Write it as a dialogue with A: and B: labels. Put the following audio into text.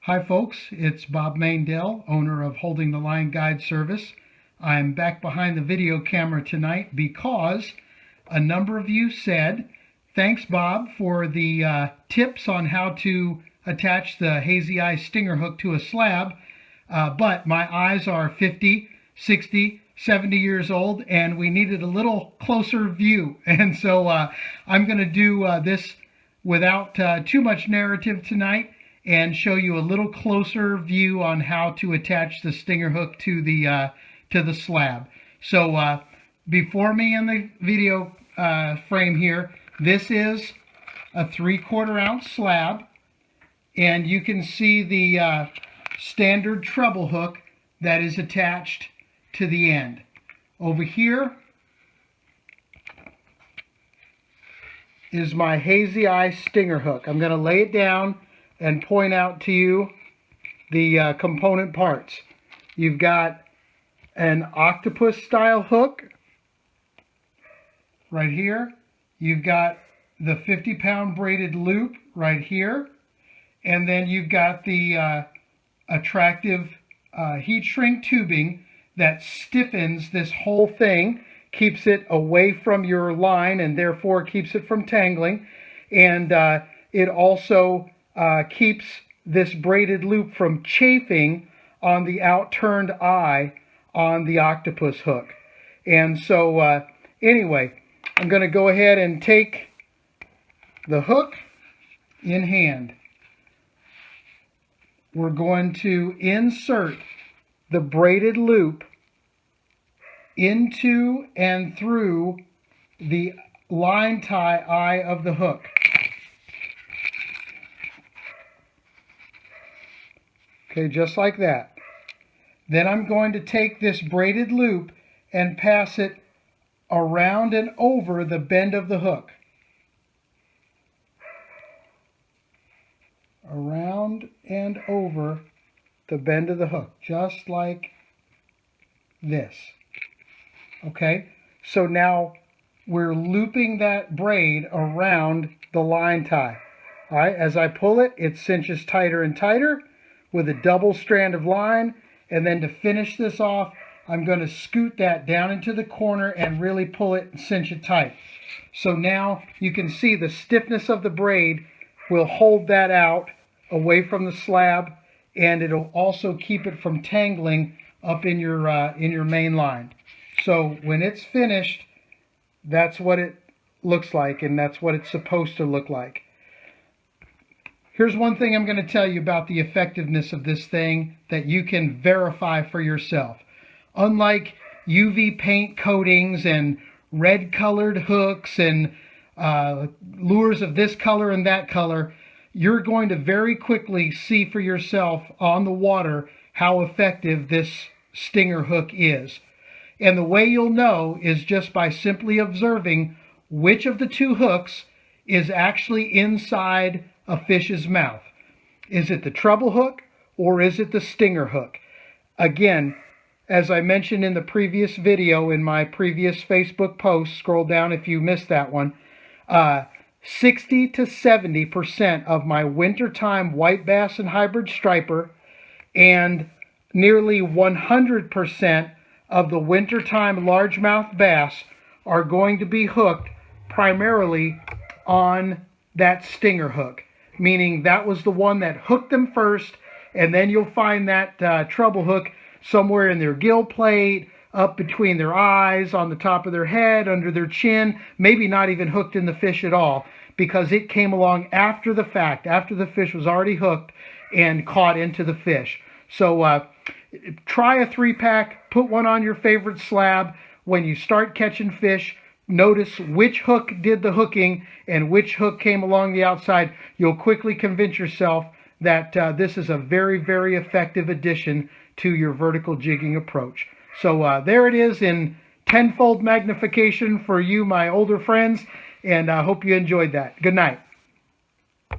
A: Hi folks, it's Bob Maindell, owner of Holding the Line Guide Service. I'm back behind the video camera tonight because a number of you said, thanks Bob for the tips on how to attach the Hazy Eye Stinger Hook to a slab, but my eyes are 50, 60, 70 years old and we needed a little closer view. And so I'm going to do this without too much narrative tonight and show you a little closer view on how to attach the stinger hook to the slab. So before me in the video frame here, this is a 3/4 ounce slab, and you can see the standard treble hook that is attached to the end. Over here is my Hazy Eye Stinger Hook. I'm going to lay it down and point out to you the component parts. You've got an octopus style hook right here. You've got the 50-pound braided loop right here. And then you've got the attractive heat shrink tubing that stiffens this whole thing, keeps it away from your line and therefore keeps it from tangling. And it also keeps this braided loop from chafing on the outturned eye on the octopus hook. And so anyway, I'm going to go ahead and take the hook in hand. We're going to insert the braided loop into and through the line tie eye of the hook. Okay, just like that. Then I'm going to take this braided loop and pass it around and over the bend of the hook. Around and over the bend of the hook, just like this. Okay, so now we're looping that braid around the line tie. All right, as I pull it, it cinches tighter and tighter with a double strand of line. And then to finish this off, I'm going to scoot that down into the corner and really pull it and cinch it tight. So now you can see the stiffness of the braid will hold that out away from the slab, and it'll also keep it from tangling up in your main line. So when it's finished, that's what it looks like, and that's what it's supposed to look like. Here's one thing I'm going to tell you about the effectiveness of this thing that you can verify for yourself. Unlike UV paint coatings and red colored hooks and lures of this color and that color, you're going to very quickly see for yourself on the water how effective this stinger hook is. And the way you'll know is just by simply observing which of the two hooks is actually inside a fish's mouth. Is it the treble hook or is it the stinger hook? Again, as I mentioned in the previous video, in my previous Facebook post, scroll down if you missed that one, 60 to 70% of my wintertime white bass and hybrid striper and nearly 100% of the wintertime largemouth bass are going to be hooked primarily on that stinger hook, meaning that was the one that hooked them first, and then you'll find that treble hook somewhere in their gill plate, up between their eyes, on the top of their head, under their chin, maybe not even hooked in the fish at all, because it came along after the fact, after the fish was already hooked and caught into the fish. So try a 3-pack, put one on your favorite slab. When you start catching fish, notice which hook did the hooking and which hook came along the outside. You'll quickly convince yourself that this is a very, very effective addition to your vertical jigging approach. So there it is in tenfold magnification for you, my older friends, and I hope you enjoyed that. Good night.